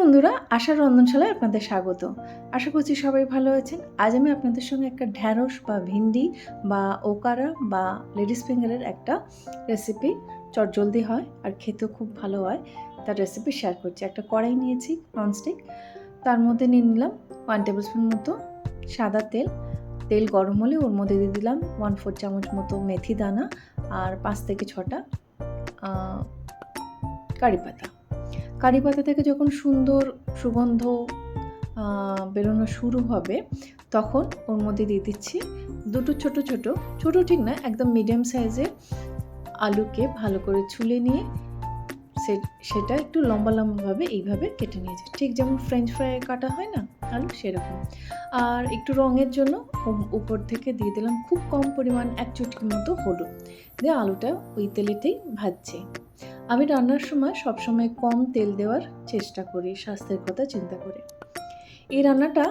বন্ধুরা, আশার রন্ধনশালায় আপনাদের স্বাগত। আশা করছি সবাই ভালো আছেন। আজ আমি আপনাদের সঙ্গে একটা ঢ্যাঁড়স বা ভিন্ডি বা ওকারা বা লেডিস ফিঙ্গারের একটা রেসিপি, চটজলদি হয় আর খেতেও খুব ভালো হয়, তার রেসিপি শেয়ার করছি। একটা কড়াই নিয়েছি ননস্টিক, তার মধ্যে নিয়ে নিলাম 1 টেবিল স্পুন মতো সাদা তেল। তেল গরম হলে ওর মধ্যে দিয়ে দিলাম 1/4 চামচ মতো মেথি দানা আর 5 থেকে 6টা কারি পাতা। কারি পাতা থেকে যখন সুন্দর সুগন্ধ বেরোনো শুরু হবে, তখন ওর মধ্যে দিয়ে দিচ্ছি দুটো ছোট ঠিক না, একদম মিডিয়াম সাইজের আলুকে ভালো করে ছুলে নিয়ে সেটা একটু লম্বা লম্বাভাবে এইভাবে কেটে নিয়েছি, ঠিক যেমন ফ্রেঞ্চ ফ্রাই কাটা হয় না আলু, সেরকম। আর একটু রঙের জন্য উপর থেকে দিয়ে দিলাম খুব কম পরিমাণ 1 চুটকি মতো হলুদ দিয়ে আলুটা ওই তেলেতেই ভাজছি। আমি রান্নার সময় সবসময় কম তেল দেওয়ার চেষ্টা করি, স্বাস্থ্যের কথা চিন্তা করে। এই রান্নাটা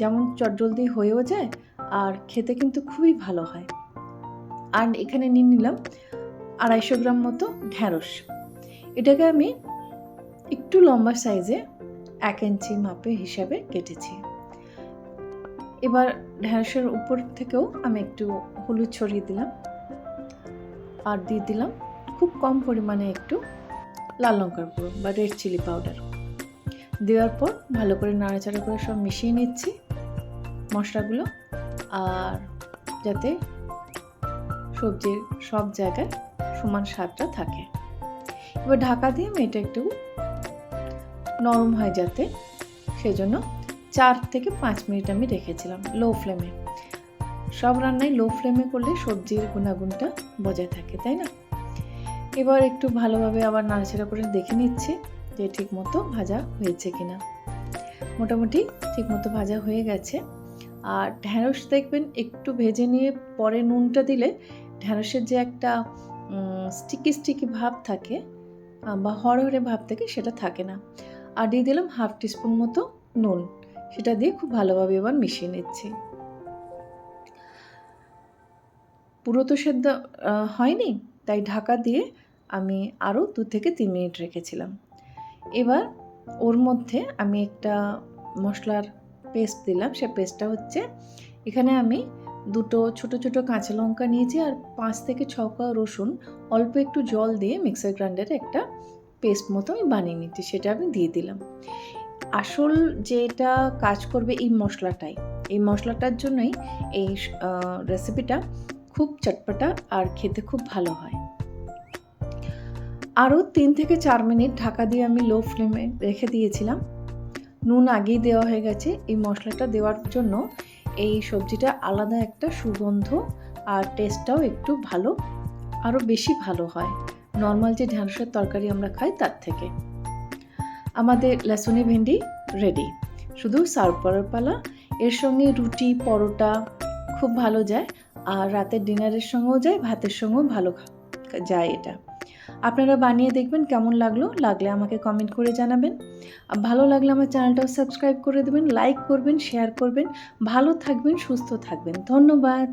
যেমন চটজলদি হয়েও যায় আর খেতে কিন্তু খুবই ভালো হয়। আর এখানে নিয়ে নিলাম 250 গ্রাম মতো ঢ্যাঁড়স। এটাকে আমি একটু লম্বা সাইজে 1 ইঞ্চি মাপে হিসাবে কেটেছি। এবার ঢ্যাঁড়সের উপর থেকেও আমি একটু হলুদ ছড়িয়ে দিলাম আর দিয়ে দিলাম খুব কম পরিমাণে একটু লাল লঙ্কার গুঁড়ো বা রেড চিলি পাউডার। দেওয়ার পর ভালো করে নাড়াচাড়া করে সব মিশিয়ে নিচ্ছি মশলাগুলো, আর যাতে সবজির সব জায়গায় সমান স্বাদটা থাকে। এবার ঢাকা দিয়ে আমি এটা একটু নরম হয় যাতে, সেজন্য 4 থেকে 5 মিনিট আমি রেখেছিলাম লো ফ্লেমে। সব রান্নায় লো ফ্লেমে করলে সবজির গুণাগুণটা বজায় থাকে, তাই না? এবার একটু ভালোভাবে আবার নাড়াচাড়া করে দেখে নিচ্ছি যে ঠিকমতো ভাজা হয়েছে কিনা। মোটামুটি ঠিকমতো ভাজা হয়ে গেছে। আর ঢ্যাঁড়স দেখবেন একটু ভেজে নিয়ে পরে নুনটা দিলে ঢ্যাঁড়সের যে একটা স্টিকি ভাব থাকে বা হরহরে ভাব থাকে, সেটা থাকে না। আর দিয়ে দিলাম 1/2 টিস্পুন মতো নুন, সেটা দিয়ে খুব ভালোভাবে এবার মিশিয়ে নিচ্ছি। পুরো তো সেদ্ধ হয়নি, তাই ঢাকা দিয়ে আমি আরও 2 থেকে 3 মিনিট রেখেছিলাম। এবার ওর মধ্যে আমি একটা মশলার পেস্ট দিলাম। সে পেস্টটা হচ্ছে, এখানে আমি দুটো ছোট কাঁচা লঙ্কা নিয়েছি আর 5 থেকে 6 কোয়া রসুন অল্প একটু জল দিয়ে মিক্সার গ্রাইন্ডারে একটা পেস্ট মতো আমি বানিয়ে নিচ্ছি, সেটা আমি দিয়ে দিলাম। আসল যেটা কাজ করবে এই মশলাটাই, এই মশলাটার জন্যই এই রেসিপিটা খুব চটপটা আর খেতে খুব ভালো হয়। আরও 3 থেকে 4 মিনিট ঢাকা দিয়ে আমি লো ফ্লেমে রেখে দিয়েছিলাম। নুন আগেই দেওয়া হয়ে গেছে। এই মশলাটা দেওয়ার জন্য এই সবজিটা আলাদা একটা সুগন্ধ আর টেস্টটাও একটু ভালো, আরও বেশি ভালো হয় নর্মাল যে ঢ্যাঁড়সের তরকারি আমরা খাই তার থেকে। আমাদের লসুনি ভেন্ডি রেডি, শুধু সার্ভ করার পালা। এর সঙ্গে রুটি পরোটা খুব ভালো যায়, আর রাতের ডিনারের সঙ্গেও যায়, ভাতের সঙ্গেও ভালো যায় এটা। আপনারা বানিয়ে দেখবেন কেমন লাগলে আমাকে কমেন্ট করে জানাবেন। ভালো লাগলে আমার চ্যানেলটাও সাবস্ক্রাইব করে দেবেন, লাইক করবেন, শেয়ার করবেন। ভালো থাকবেন, সুস্থ থাকবেন। ধন্যবাদ।